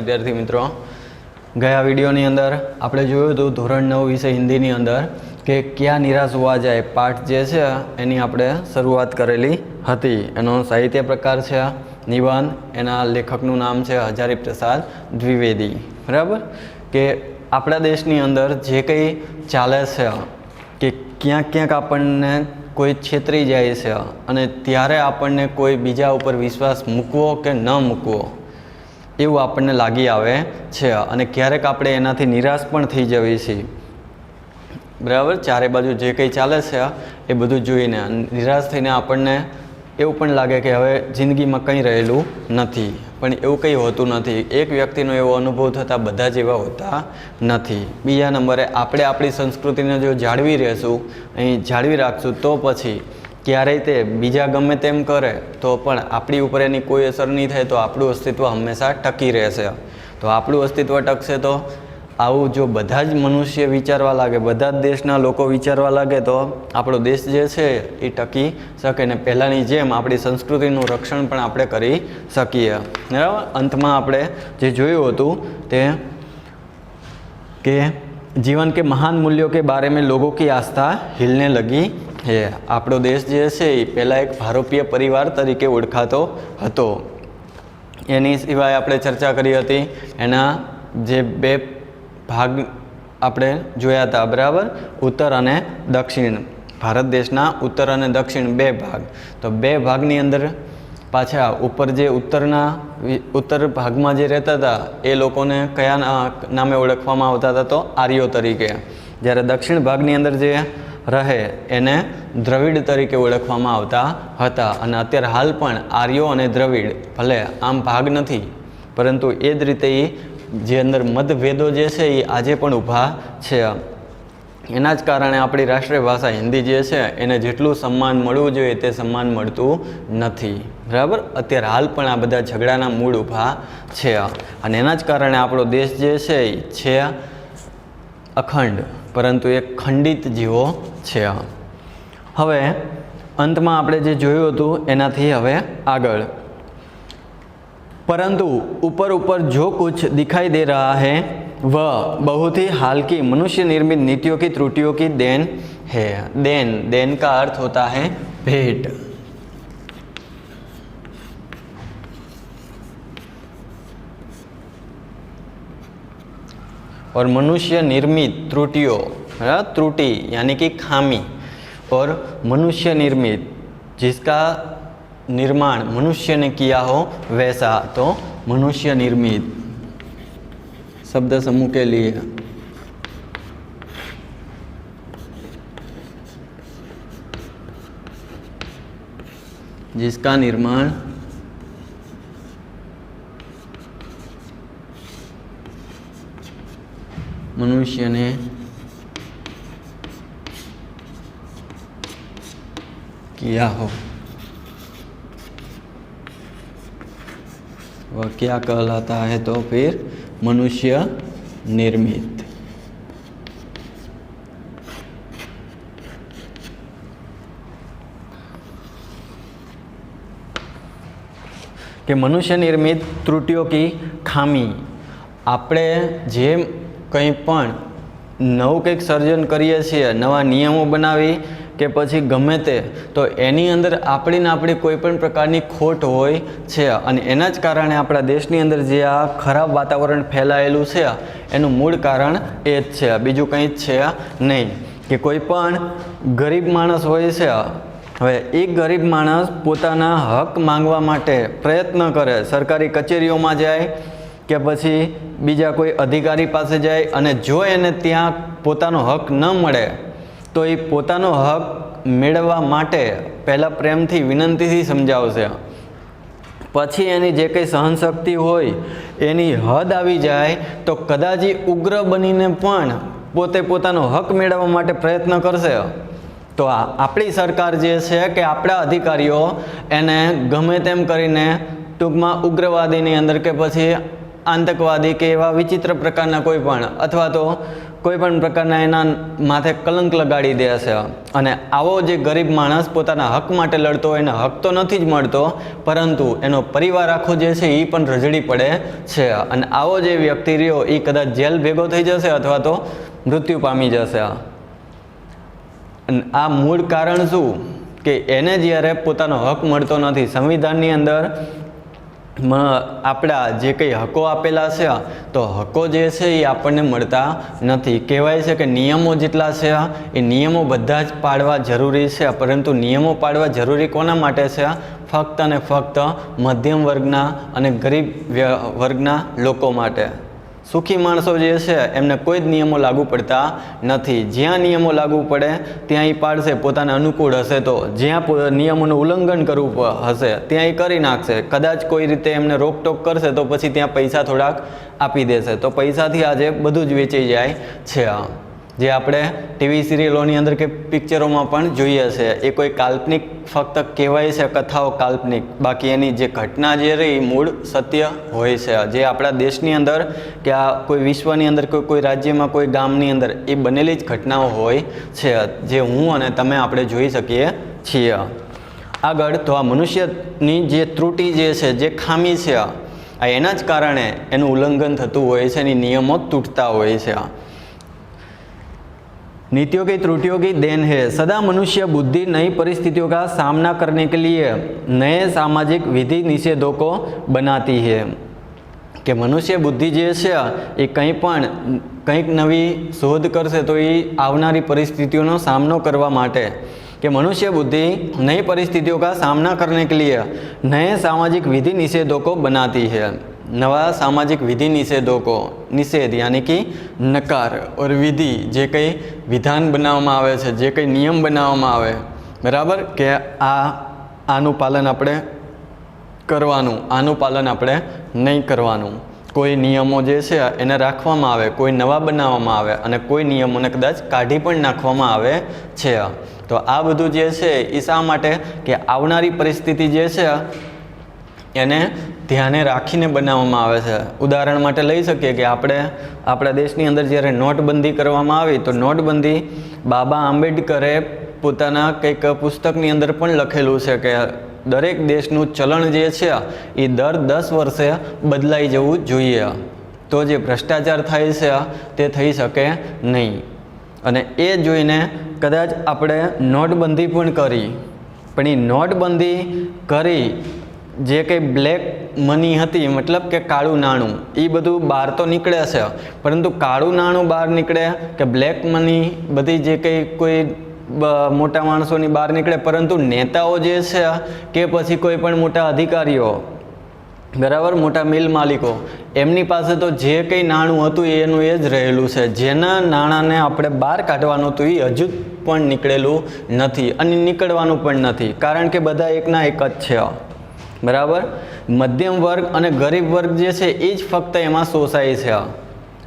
विद्यार्थी मित्रों, गया विडियोनी अंदर आपणे जोयुं हतुं धोरण 9 विषय हिंदीनी अंदर के क्या निराश होवा जाए पाठ जे छे एनी आपणे शरूआत करेली हती। एनो साहित्य प्रकार छे निबंध, एना लेखकनुं नाम छे हजारी प्रसाद द्विवेदी। बराबर के आपणा देशनी अंदर जे कंई चाले छे के क्यांक क्यांक आपणने कोई छेतरी जाए छे अने त्यारे आपणने कोई बीजा उपर विश्वास मूकवो के न मूकवो एवुं आपणने लागी आवे छे अने क्यारेक आपणे एनाथी निराश पण थई जवी छीए। बराबर, चारे बाजू जे कंई चाले छे ए बधुं जोईने निराश थईने आपणने एवुं पण लागे के हवे जिंदगीमां कंई रहेલું નથી, पण एवुं कंई होतुं નથી। एक व्यक्तिनो एवो अनुभव थता बधा ज एवा होता નથી। बीजा नंबरे आपणे आपणी संस्कृतिने जो जाळवी रहेशुं, अहीं जाळवी राखशुं तो पछी क्यारेय ते बीजा गमे तेम करे तो पण आपणी उपर एनी कोई असर नहीं थाय तो आपणुं अस्तित्व हमेशा टकी रहेशे। तो आपणुं अस्तित्व टकशे तो आवुं जो बधा ज मनुष्य विचारवा लागे, बधा ज देशना लोको विचारवा लागे तो आपणो देश जे छे ए टकी शके ने पहेलानी जेम आपणी संस्कृतिनुं रक्षण पण आपणे करी शकीए। बराबर, अंतमां आपणे जे जोयुं हतुं ते के जीवन के महान मूल्यों के बारे में लोगों की आस्था हिलने लगी है। आपणो देश जे छे ए पहेला एक भारतीय परिवार तरीके ओळखातो हतो। एनी सिवाय आपणे चर्चा करी हती, एना जे बे भाग आपणे जोया था। बराबर, उत्तर अने दक्षिण, भारत देशना उत्तर अने दक्षिण बे भाग। तो बे भागनी अंदर पाछा उपर जे उत्तर भागमां जे रहता था ए लोकोने कया नामे ओळखवामां आवता था तो आर्यो तरीके, ज्यारे दक्षिण भागनी अंदर जे रहे एने द्रविड़ तरीके ओळखवामां आवता हता। अने अत्यारे हाल पण आर्यो अने द्रविड़ भले आम भाग नथी परंतु ए ज रीते जे अंदर मतभेदो जे छे ए आजे पण ऊभा छे। एना ज कारणे आपणी राष्ट्रीय भाषा हिंदी जे छे एने जेटलुं सम्मान मळवुं जोईए ते सम्मान मळतुं नथी। बराबर, अत्यारे हाल पण आ बधा झगड़ाना मूळ ऊभा छे अने एना ज कारणे आपणो देश जे छे अखंड परंतु एक खंडित जेवो छे। हवे अंतमां आपणे जे जोयुं हतुं एनाथी हवे आगळ। परंतु ऊपर ऊपर जो कुछ दिखाई दे रहा है वह बहुत ही हाल की मनुष्य निर्मित नीतियों की त्रुटियों की देन है। देन का अर्थ होता है भेंट। और मनुष्य निर्मित त्रुटियों, त्रुटि यानी कि खामी, और मनुष्य निर्मित जिसका निर्माण मनुष्य ने किया हो वैसा, तो मनुष्य निर्मित शब्द समूह के लिए जिसका निर्माण मनुष्य ने किया हो वह क्या कहलाता है, तो फिर मनुष्य निर्मित। कि मनुष्य निर्मित त्रुटियों की खामी, आपणे जे कंई पण नवुं कंईक सर्जन करीए छीए, नवा नियमों बनावी के पछी गमे ते, तो एनी अंदर आपणी ने आपणी कोईपण प्रकारनी खोट होय छे अने एना ज कारणे आपणा देशनी अंदर जे आ खराब वातावरण फैलायेलुं छे एनुं मूळ कारण ए ज छे, बीजुं कंई ज छे नहीं। कि कोईपण गरीब माणस होय छे, हवे एक गरीब माणस पोताना हक मांगवा माटे प्रयत्न करे, सरकारी कचेरीओमां जाय के पछी बीजा कोई अधिकारी पासे जाय अने जो एने त्यां पोतानो हक न मळे तो ए पोतानो हक मेळववा माटे पहला प्रेमथी विनंतीथी समजावशे, पछी एनी जे कंई सहनशक्ति होय एनी हद आवी जाय तो कदाच उग्र बनीने पण पोते पोतानो हक मेळववा माटे प्रयत्न करशे। तो आपणी सरकार जे छे के आपणा अधिकारीओ एने गमे तेम करीने टूंकमां उग्रवादीनी अंदर के पछी आतंकवादी के एवा विचित्र प्रकारना कोई पण अथवा तो કોઈ પણ પ્રકારના એના માથે કલંક લગાડી દે છે અને આવો જે ગરીબ માણસ પોતાના હક માટે લડતો હોય એને હક તો નથી જ મળતો, પરંતુ એનો પરિવાર આખો જે છે એ પણ રજડી પડે છે અને આવો જે વ્યક્તિ રહ્યો એ કદાચ જેલ ભેગો થઈ જશે અથવા તો મૃત્યુ પામી જશે. અને આ મૂળ કારણ શું કે એને જ્યારે પોતાનો હક મળતો નથી, સંવિધાનની અંદર આપણા જે કંઈ હકો આપેલા છે તો હકો જે છે એ આપણને મળતા નથી. કહેવાય છે કે નિયમો જેટલા છે એ નિયમો બધા જ પાળવા જરૂરી છે, પરંતુ નિયમો પાળવા જરૂરી કોના માટે છે? ફક્ત અને ફક્ત મધ્યમ વર્ગના અને ગરીબ વર્ગના લોકો માટે. સુખી માણસો જે છે એમને કોઈ જ નિયમો લાગુ પડતા નથી. જ્યાં નિયમો લાગુ પડે ત્યાં એ પાડશે, પોતાને અનુકૂળ હશે તો. જ્યાં નિયમોનું ઉલ્લંઘન કરવું હશે ત્યાં એ કરી નાખશે. કદાચ કોઈ રીતે એમને રોકટોક કરશે તો પછી ત્યાં પૈસા થોડાક આપી દેશે. તો પૈસાથી આજે બધું જ વેચાઈ જાય છે, જે આપણે ટીવી સિરિયલોની અંદર કે પિક્ચરોમાં પણ જોઈએ છે. એ કોઈ કાલ્પનિક ફક્ત કહેવાય છે કથાઓ કાલ્પનિક, બાકી એની જે ઘટના જે રહી મૂળ સત્ય હોય છે. જે આપણા દેશની અંદર કે આ કોઈ વિશ્વની અંદર કોઈ રાજ્યમાં કોઈ ગામની અંદર એ બનેલી જ ઘટનાઓ હોય છે, જે હું અને તમે આપણે જોઈ શકીએ છીએ. આગળ તો આ મનુષ્યની જે ત્રુટિ જે છે, જે ખામી છે, આ એના જ કારણે એનું ઉલ્લંઘન થતું હોય છે અને નિયમો તૂટતા હોય છે. नीतियों की त्रुटियों की देन है. सदा मनुष्य बुद्धि नई परिस्थितियों का सामना करने के लिए नए सामाजिक विधि निषेधों को बनाती है. કે મનુષ્ય બુદ્ધિ જે છે એ કંઈક નવી શોધ કરશે તો એ આવનારી પરિસ્થિતિઓનો સામનો કરવા માટે, कि मनुष्य बुद्धि नई परिस्थितियों का सामना करने के लिए नए सामाजिक विधि निषेधों को बनाती है. नवा सामाजिक विधि निषेधों को, निषेध यानी कि नकार, और विधि जे कई विधान बनाववामां आवे छे, जे कई नियम बनाववामां आवे, बराबर, के आनुं पालन आपणे करवानुं, आनुं पालन आपणे नहीं करवानुं. कोई नियमों जे छे एने राखवामां आवे, कोई नवा बनाववामां आवे અને કોઈ નિયમોને કદાચ કાઢી પણ નાખવામાં આવે છે. તો આ બધું જે છે એ શા માટે? કે આવનારી પરિસ્થિતિ જે છે એને ધ્યાને રાખીને બનાવવામાં આવે છે. ઉદાહરણ માટે લઈ શકીએ કે આપણે આપણા દેશની અંદર જ્યારે નોટબંધી કરવામાં આવી તો નોટબંધી બાબા આંબેડકરે પોતાના કંઈક પુસ્તકની અંદર પણ લખેલું છે કે દરેક દેશનું ચલણ જે છે એ દર 10 વર્ષે બદલાઈ જવું જોઈએ, તો જે ભ્રષ્ટાચાર થાય છે તે થઈ શકે નહીં. અને એ જોઈને કદાચ આપણે નોટબંધી પણ કરી, પણ એ નોટબંધી કરી જે કંઈ બ્લેક મની હતી, મતલબ કે કાળું નાણું, એ બધું બહાર તો નીકળે છે, પરંતુ કાળું નાણું બહાર નીકળે કે બ્લેક મની બધી જે કંઈ કોઈ મોટા માણસોની બહાર નીકળે, પરંતુ નેતાઓ જે છે કે પછી કોઈ પણ મોટા અધિકારીઓ, બરાબર, મોટા મિલ માલિકો, એમની પાસે તો જે કંઈ નાણું હતું એનું એ જ રહેલું છે. જેના નાણાંને આપણે બહાર કાઢવાનું હતું એ હજુ પણ નીકળેલું નથી અને નીકળવાનું પણ નથી, કારણ કે બધા એકના એક જ છે, બરાબર. મધ્યમ વર્ગ અને ગરીબ વર્ગ જે છે એ જ ફક્ત એમાં શોષાય છે.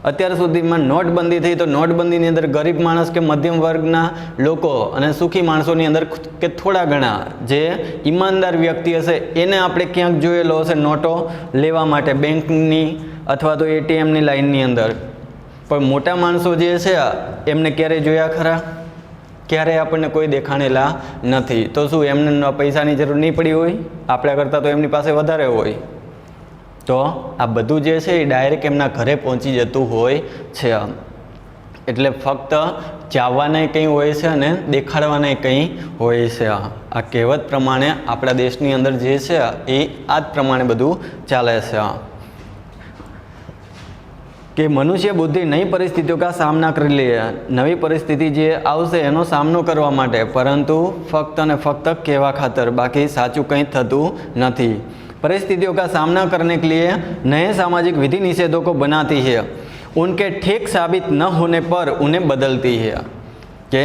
અત્યાર સુધીમાં નોટબંધી થઈ તો નોટબંધીની અંદર ગરીબ માણસ કે મધ્યમ વર્ગના લોકો અને સુખી માણસોની અંદર કે થોડા ઘણા જે ઈમાનદાર વ્યક્તિ હશે એને આપણે ક્યાંક જોયેલો હશે નોટો લેવા માટે બેંકની અથવા તો એટીએમની લાઇનની અંદર, પણ મોટા માણસો જે છે એમને ક્યારેય જોયા ખરા? ક્યારેય આપણને કોઈ દેખાણેલા નથી. તો શું એમને પૈસાની જરૂર નહીં પડી હોય? આપણા કરતાં તો એમની પાસે વધારે હોય. તો આ બધું જે છે એ ડાયરેક્ટ એમના ઘરે પહોંચી જતું હોય છે. એટલે ફક્ત ચાવવાના કંઈ હોય છે અને દેખાડવાના કંઈ હોય છે. આ કહેવત પ્રમાણે આપણા દેશની અંદર જે છે એ આ જ પ્રમાણે બધું ચાલે છે કે મનુષ્ય બુદ્ધિ નઈ પરિસ્થિતિઓ કા સામના કરી લે. નવી પરિસ્થિતિ જે આવશે એનો સામનો કરવા માટે, પરંતુ ફક્ત અને ફક્ત કહેવા ખાતર, બાકી સાચું કંઈ થતું નથી. परिस्थितियों का सामना करने के लिए नए सामाजिक विधि निषेधों को बनाती है, उनके ठीक साबित न होने पर उन्हें बदलती है. કે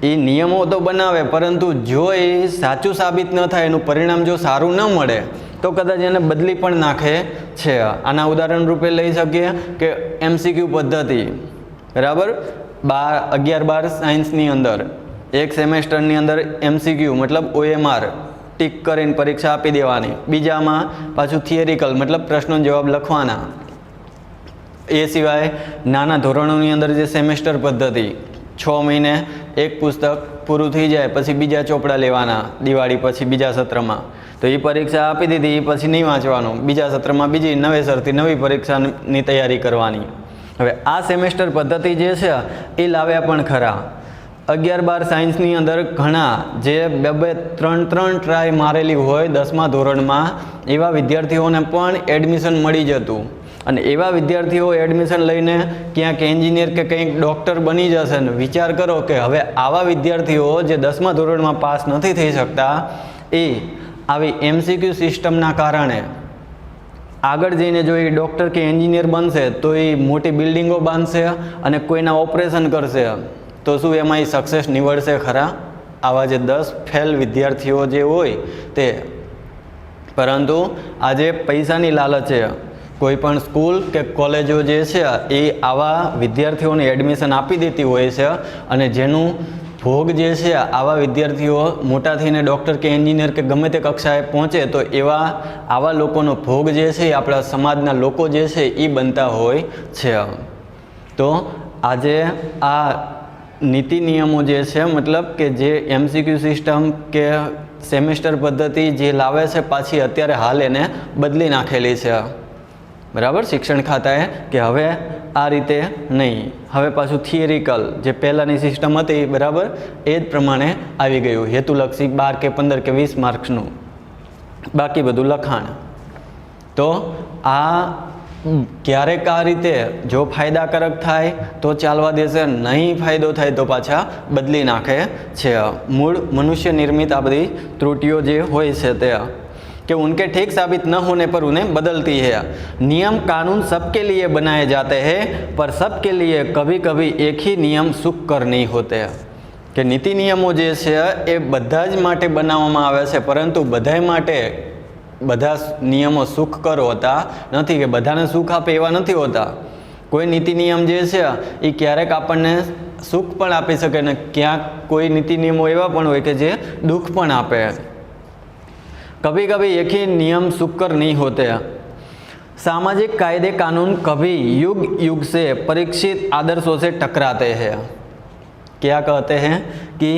એ નિયમો તો બનાવે, પરંતુ જો એ સાચું સાબિત ન થાય, એનું પરિણામ જો સારું ન મળે તો કદાચ એને બદલી પણ નાખે છે. આના ઉદાહરણ રૂપે લઈ શકીએ કે MCQ પદ્ધતિ, બરાબર, 11-12 સાયન્સની અંદર એક સેમેસ્ટરની અંદર MCQ મતલબ OMR ટીક કરીને પરીક્ષા આપી દેવાની, બીજામાં પાછું થિયરિકલ મતલબ પ્રશ્નો જવાબ લખવાના. એ સિવાય નાના ધોરણોની અંદર જે સેમેસ્ટર પદ્ધતિ 6 મહિને એક પુસ્તક પૂરું થઈ જાય પછી બીજા ચોપડા લેવાના દિવાળી પછી બીજા સત્રમાં, તો એ પરીક્ષા આપી દીધી પછી નહીં વાંચવાનું, બીજા સત્રમાં બીજી નવેસરથી નવી પરીક્ષાની તૈયારી કરવાની. હવે આ સેમેસ્ટર પદ્ધતિ જે છે એ લાવ્યા પણ ખરા. 11-12 સાયન્સની અંદર ઘણા જે 2-3 ટ્રાય મારેલી હોય 10મા ધોરણમાં એવા વિદ્યાર્થીઓને પણ એડમિશન મળી જતું, અને એવા વિદ્યાર્થીઓ એડમિશન લઈને ક્યાંક એન્જિનિયર કે કંઈક ડૉક્ટર બની જશે ને વિચાર કરો કે હવે આવા વિદ્યાર્થીઓ જે 10મા ધોરણમાં પાસ નથી થઈ શકતા એ આવી MCQ સિસ્ટમના કારણે આગળ જઈને જો એ ડૉક્ટર કે એન્જિનિયર બનશે તો એ મોટી બિલ્ડિંગો બાંધશે અને કોઈના ઓપરેશન કરશે, તો શું એમાં એ સક્સેસ નીવડશે ખરા? આવા જે 10 ફેલ વિદ્યાર્થીઓ જે હોય તે. પરંતુ આજે પૈસાની લાલચે કોઈ પણ સ્કૂલ કે કોલેજો જે છે એ આવા વિદ્યાર્થીઓને એડમિશન આપી દેતી હોય છે, અને જેનું ભોગ જે છે આવા વિદ્યાર્થીઓ મોટા થઈને ડૉક્ટર કે એન્જિનિયર કે ગમે તે કક્ષાએ પહોંચે તો આવા લોકોનો ભોગ જે છે એ આપણા સમાજના લોકો જે છે એ બનતા હોય છે. તો આજે આ નીતિ નિયમો જે છે મતલબ કે જે MCQ સિસ્ટમ કે સેમેસ્ટર પદ્ધતિ જે લાવે છે પાછી અત્યારે હાલ એને બદલી નાખેલી છે, બરાબર, શિક્ષણ ખાતાએ, કે હવે આ રીતે નહીં, હવે પાછું થિયરિકલ જે પહેલાંની સિસ્ટમ હતી બરાબર એ જ પ્રમાણે આવી ગયું, હેતુલક્ષી 12 કે 15 કે 20 માર્ક્સનું, બાકી બધું લખાણ. તો આ ક્યારેક આ રીતે જો ફાયદાકારક થાય તો ચાલવા દેશે, નહીં ફાયદો થાય તો પાછા બદલી નાખે છે. મૂળ મનુષ્ય નિર્મિત આ બધી ત્રુટિઓ જે હોય છે તે कि उनके ठीक साबित न होने पर उन्हें बदलती है. नियम कानून सबके लिए बनाए जाते हैं पर सबके लिए कभी कभी एक ही नियम सुखकर नहीं होते. કે નીતિ નિયમો જે છે એ બધા જ માટે બનાવવામાં આવે છે, પરંતુ બધાય માટે બધા નિયમો સુખકર હોતા નથી, કે બધાને સુખ આપે એવા નથી હોતા. કોઈ નીતિ નિયમ જે છે એ ક્યારેક આપણને સુખ પણ આપી શકે ને ક્યાંક કોઈ નીતિ નિયમો એવા પણ હોય કે જે દુઃખ પણ આપે. कभी कभी एक ही नियम सुखकर नहीं होते. सामाजिक कायदे कानून कभी युग युग से परीक्षित आदर्शों से टकराते हैं. क्या कहते हैं कि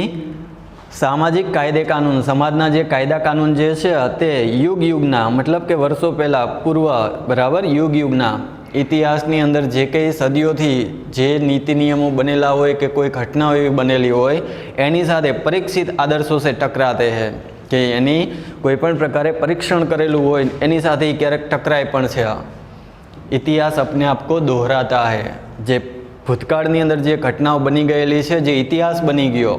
सामाजिक कायदे कानून, समाजना जे कायदा कानून जे छे ते युग युगना मतलब के वर्षों पहला पूर्व बराबर युग युगना इतिहासनी अंदर जे कई सदीओथी जे नीति नियमों बनेला होय के कोई घटना एवी बनेली होय एनी साथे परीक्षित आदर्शों से टकराते हैं. કે એની કોઈ પણ પ્રકારે પરીક્ષણ કરેલું હોય એની સાથે ક્યારેક ટકરાય પણ છે. ઇતિહાસ अपने आप को दोहराता है. જે ભૂતકાળની અંદર જે ઘટનાઓ બની ગયેલી છે, જે ઇતિહાસ બની ગયો,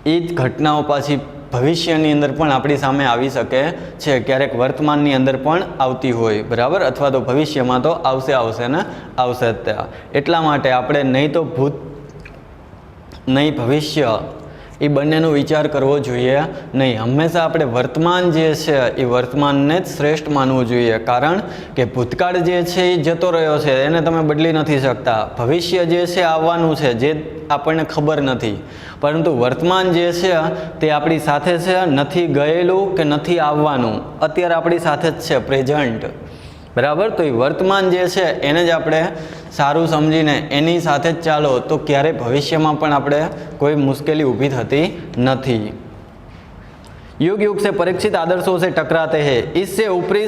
એ જ ઘટનાઓ પાછી ભવિષ્યની અંદર પણ આપણી સામે આવી શકે છે, ક્યારેક વર્તમાનની અંદર પણ આવતી હોય, બરાબર, અથવા તો ભવિષ્યમાં તો આવશે ને આવશે જ ત્યાં. એટલા માટે આપણે નહીં તો ભૂત નહીં ભવિષ્ય એ બંનેનો વિચાર કરવો જોઈએ નહીં. હંમેશા આપણે વર્તમાન જે છે એ વર્તમાનને જ શ્રેષ્ઠ માનવું જોઈએ, કારણ કે ભૂતકાળ જે છે એ જતો રહ્યો છે, એને તમે બદલી નથી શકતા. ભવિષ્ય જે છે આવવાનું છે, જે આપણને ખબર નથી, પરંતુ વર્તમાન જે છે તે આપણી સાથે છે, નથી ગયેલું કે નથી આવવાનું, અત્યારે આપણી સાથે જ છે, પ્રેઝન્ટ, બરાબર. તો એ વર્તમાન જે છે એને જ આપણે સારું સમજીને એની સાથે જ ચાલો તો ક્યારેય ભવિષ્યમાં પણ આપણે કોઈ મુશ્કેલી ઊભી થતી નથી. युग युग से परीक्षित आदर्शों से टकराते हैं, इससे ऊपरी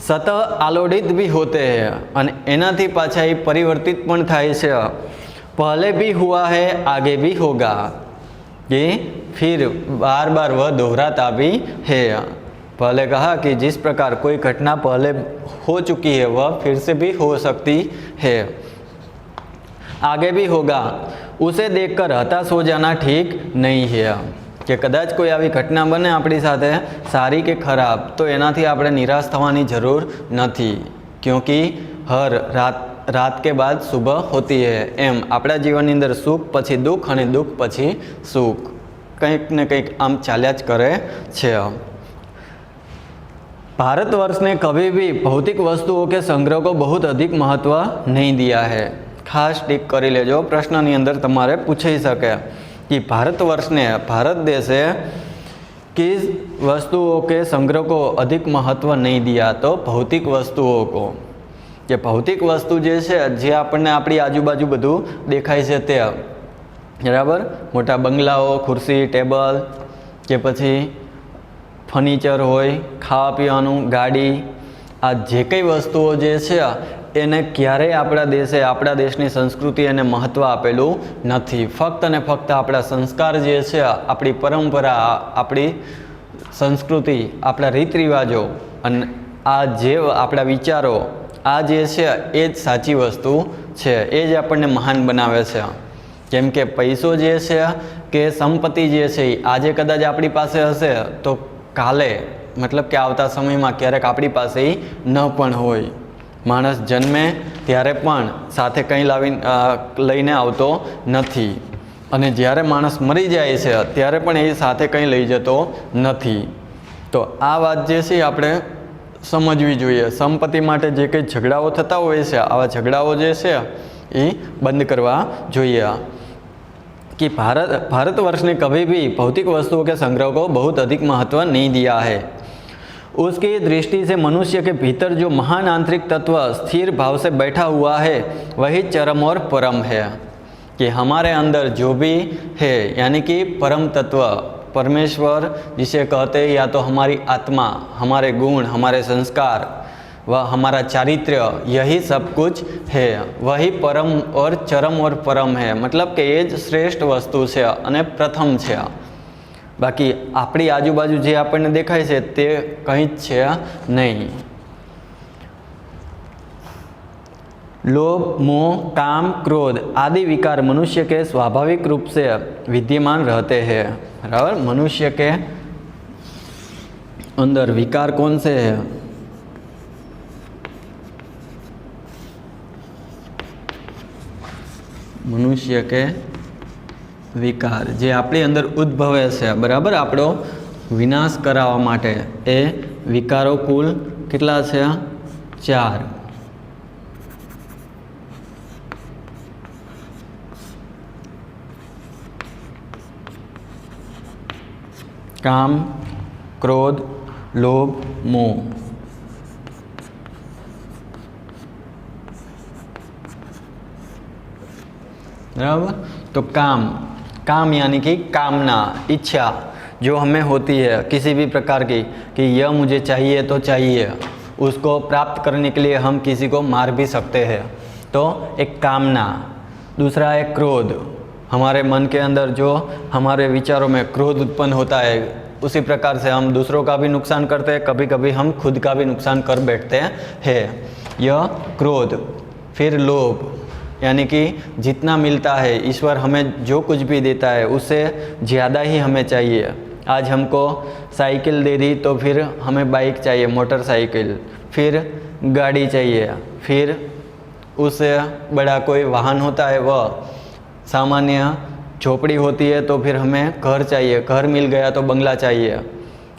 सतह आलोड़ित भी होते हैं અને એનાથી પાછા એ પરિવર્તિત પણ થાય છે. पहले भी हुआ है आगे भी होगा, ये फिर बार बार वह दोहराता भी है. पहले कहा कि जिस प्रकार कोई घटना पहले हो चुकी है वह फिर से भी हो सकती है, आगे भी होगा, उसे देखकर हताश हो जाना ठीक नहीं है. કે કદાચ કોઈ આવી ઘટના બને આપણી સાથે સારી કે ખરાબ તો એનાથી આપણે નિરાશ થવાની જરૂર નથી, क्योंकि हर रात के बाद सुबह होती है. એમ આપણા જીવનની અંદર સુખ પછી દુઃખ અને દુઃખ પછી સુખ, કંઈક ને કંઈક આમ ચાલ્યા જ કરે છે. भारतवर्ष ने कभी भी भौतिक वस्तुओं के संग्रह को बहुत अधिक महत्व नहीं दिया है. खास टिक करी लेजो, प्रश्ननी अंदर तमारे पूछी सके कि भारतवर्ष ने, भारत देशे किस वस्तुओं के संग्रह को अधिक महत्व नहीं दिया, तो भौतिक वस्तुओं को. કે ભૌતિક વસ્તુ જે છે, જે આપણને આપણી આજુબાજુ બધું દેખાય છે તે, બરાબર, મોટા બંગલાઓ, ખુરશી, ટેબલ, કે પછી ફર્નિચર હોય, ખાવા પીવાનું, ગાડી, આ જે કંઈ વસ્તુઓ જે છે એને ક્યારેય આપણા દેશે, આપણા દેશની સંસ્કૃતિ એને મહત્ત્વ આપેલું નથી. ફક્ત અને ફક્ત આપણા સંસ્કાર જે છે, આપણી પરંપરા, આપણી સંસ્કૃતિ, આપણા રીત રિવાજો અને આ જે આપણા વિચારો, આ જે છે એ જ સાચી વસ્તુ છે, એ જ આપણને મહાન બનાવે છે. કેમ કે પૈસો જે છે કે સંપત્તિ જે છે આજે કદાચ આપણી પાસે હશે તો કાલે, મતલબ કે આવતા સમયમાં ક્યારેક આપણી પાસે ન પણ હોય. માણસ જન્મે ત્યારે પણ સાથે કંઈ લઈને આવતો નથી, અને જ્યારે માણસ મરી જાય છે ત્યારે પણ એ સાથે કંઈ લઈ જતો નથી. તો આ વાત જે છે આપણે સમજવી જોઈએ. સંપત્તિ માટે જે કંઈ ઝઘડાઓ થતા હોય છે, આવા ઝઘડાઓ જે છે એ બંધ કરવા જોઈએ. कि भारतवर्ष ने कभी भी भौतिक वस्तुओं के संग्रह को बहुत अधिक महत्व नहीं दिया है. उसकी दृष्टि से मनुष्य के भीतर जो महान आंतरिक तत्व स्थिर भाव से बैठा हुआ है वही चरम और परम है. कि हमारे अंदर जो भी है, यानी कि परम तत्व, परमेश्वर जिसे कहते हैं, या तो हमारी आत्मा, हमारे गुण, हमारे संस्कार, वह हमारा चारित्र्य, यही सब कुछ है. वही परम और चरम और परम है. मतलब कि ये ज श्रेष्ठ वस्तु है અને પ્રથમ છે. બાકી આપણી આજુબાજુ જે આપણને દેખાય છે તે કંઈ જ છે નહીં. लोभ, मोह, काम, क्रोध आदि विकार मनुष्य के स्वाभाविक रूप से विद्यमान रहते हैं. बराबर, मनुष्य के अंदर विकार कौन से है? मनुष्य के विकार जे आपणी अंदर उद्भवे छे, बराबर, आपणो विनाश करावा माटे. ए विकारो कुल केटला छे? 4. काम, क्रोध, लोभ, मोह. बराबर. तो काम यानी कि कामना, इच्छा जो हमें होती है किसी भी प्रकार की, कि यह मुझे चाहिए तो चाहिए, उसको प्राप्त करने के लिए हम किसी को मार भी सकते हैं, तो एक कामना. दूसरा है क्रोध. हमारे मन के अंदर जो हमारे विचारों में क्रोध उत्पन्न होता है, उसी प्रकार से हम दूसरों का भी नुकसान करते हैं, कभी कभी हम खुद का भी नुकसान कर बैठते हैं. यह क्रोध. फिर लोभ, यानी कि जितना मिलता है, ईश्वर हमें जो कुछ भी देता है उससे ज़्यादा ही हमें चाहिए. आज हमको साइकिल दे दी तो फिर हमें बाइक चाहिए, मोटरसाइकिल, फिर गाड़ी चाहिए, फिर उससे बड़ा कोई वाहन होता है वह, सामान्य झोपड़ी होती है तो फिर हमें घर चाहिए, घर मिल गया तो बंगला चाहिए.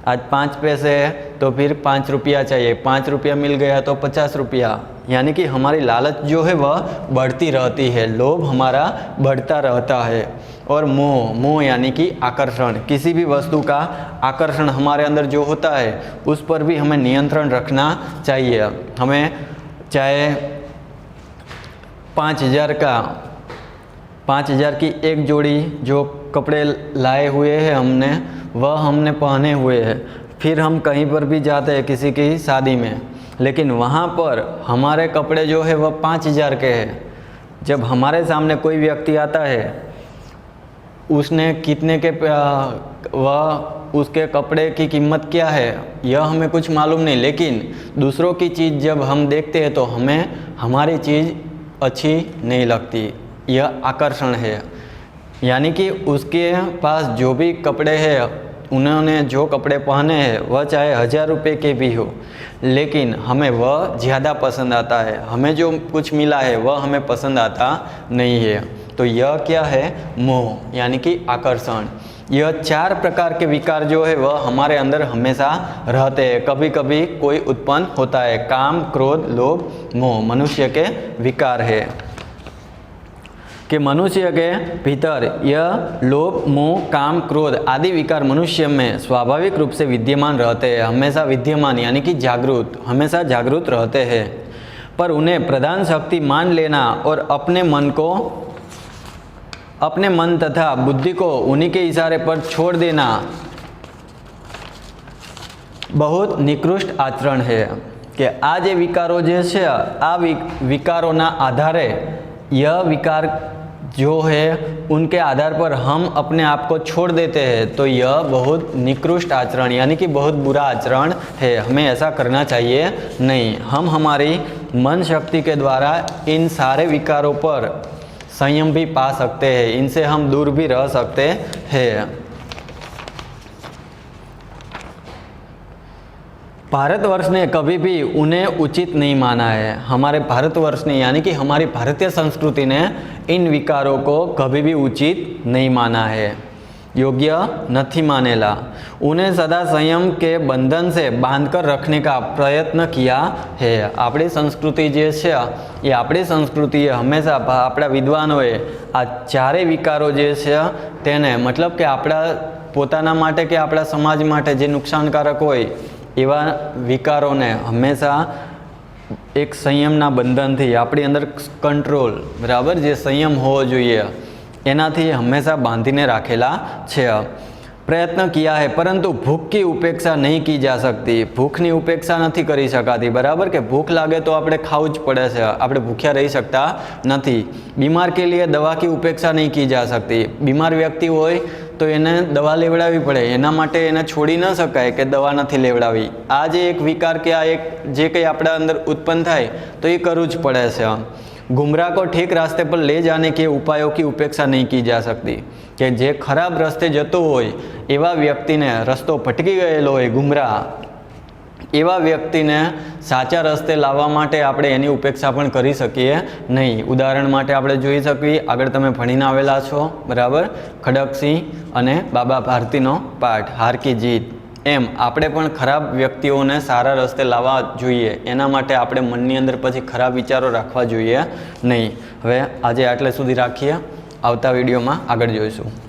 आज 5 पैसे है तो फिर 5 रुपया चाहिए, 5 रुपया मिल गया तो 50 रुपया. यानी कि हमारी लालच जो है वह बढ़ती रहती है, लोभ हमारा बढ़ता रहता है. और मोह यानी कि आकर्षण, किसी भी वस्तु का आकर्षण हमारे अंदर जो होता है उस पर भी हमें नियंत्रण रखना चाहिए. हमें चाहे 5,000 की एक जोड़ी जो कपड़े लाए हुए हैं हमने, वह हमने पहने हुए हैं, फिर हम कहीं पर भी जाते हैं किसी की शादी में, लेकिन वहाँ पर हमारे कपड़े जो है वह 5,000 के हैं. जब हमारे सामने कोई व्यक्ति आता है, उसने कितने के वह उसके कपड़े की कीमत क्या है यह हमें कुछ मालूम नहीं, लेकिन दूसरों की चीज़ जब हम देखते हैं तो हमें हमारी चीज़ अच्छी नहीं लगती. यह आकर्षण है. यानी कि उसके पास जो भी कपड़े हैं, उन्होंने जो कपड़े पहने हैं वह चाहे 1,000 रुपये के भी हो, लेकिन हमें वह ज़्यादा पसंद आता है. हमें जो कुछ मिला है वह हमें पसंद आता नहीं है. तो यह क्या है? मोह यानी कि आकर्षण. यह 4 प्रकार के विकार जो है वह हमारे अंदर हमेशा रहते हैं, कभी कभी कोई उत्पन्न होता है. काम, क्रोध, लोभ, मोह मनुष्य के विकार है. कि मनुष्य के भीतर यह लोभ, मोह, काम, क्रोध आदि विकार मनुष्य में स्वाभाविक रूप से विद्यमान रहते हैं. हमेशा विद्यमान यानी कि जागृत, हमेशा जागृत रहते हैं. पर उन्हें प्रधान शक्ति मान लेना और अपने मन तथा बुद्धि को उन्हीं के इशारे पर छोड़ देना बहुत નિકૃષ્ટ આચરણ है कि આ જે વિકારો જે છે આ વિકારોના આધારે यह विकार जो है उनके आधार पर हम अपने आप को छोड़ देते हैं तो यह बहुत निकृष्ट आचरण यानी कि बहुत बुरा आचरण है। हमें ऐसा करना चाहिए नहीं। हम हमारी मन शक्ति के द्वारा इन सारे विकारों पर संयम भी पा सकते हैं, इनसे हम दूर भी रह सकते हैं। भारतवर्ष ने कभी भी उन्हें उचित नहीं माना है। हमारे भारतवर्ष ने यानी कि हमारी भारतीय संस्कृति ने इन विकारों को कभी भी उचित नहीं माना है, योग्य नहीं मानेला। उन्हें सदा संयम के बंधन से बांधकर रखने का प्रयत्न किया है। अपनी संस्कृति जे छे ये अपनी संस्कृतिए हमेशा अपना विद्वानोए आ चारे विकारों जे छे तेने मतलब कि अपना पोताना माटे के अपना समाज माटे जे नुकसानकारक होय एवा विकारों ने हमेशा एक संयमना बंधन थी अपनी अंदर कंट्रोल बराबर जे संयम होवो जोईए एनाथी हमेशा बांधीने राखेला छे। प्रयत्न किया है परंतु भूख की उपेक्षा नहीं की जा सकती। भूखनी उपेक्षा नहीं करी शकाती बराबर कि भूख लागे तो आपणे खावुं ज पड़े छे, आपणे भूख्या रही सकता नहीं। बीमार के लिए दवा की उपेक्षा नहीं की जा सकती। बीमार व्यक्ति होय तो एने दवा लेवड़ावी पड़े, एना माटे एने छोड़ी न शकाय कि दवा नहीं लेवड़ावी। आ जे एक विकार के आ एक जे कंई आपणा अंदर उत्पन्न थाय तो ये करवुं ज पड़े छे। गुमराह को ठीक रास्ते पर ले जाने के उपायों की उपेक्षा नहीं की जा सकती कि जे खराब रस्ते जतो होय एवा व्यक्ति ने रस्तो भटकी गयेलो होय गुमराह एवा व्यक्ति ने साचा रस्ते लाववा माटे आपणे एनी उपेक्षा पण करी सकीए नहीं। उदाहरण माटे आपणे जोई शकीए आगळ तमे भणीने आवेला छो बराबर खड़गसिंह अने बाबा भारतीनो पाठ हार की जीत एम આપણે પણ ખરાબ વ્યક્તિઓને સારા રસ્તે લાવવા જોઈએ। એના માટે આપણે મનની અંદર પછી ખરાબ વિચારો રાખવા જોઈએ નહીં। હવે આજે આટલે સુધી રાખીએ, આવતા વિડીયોમાં આગળ જોઈશું।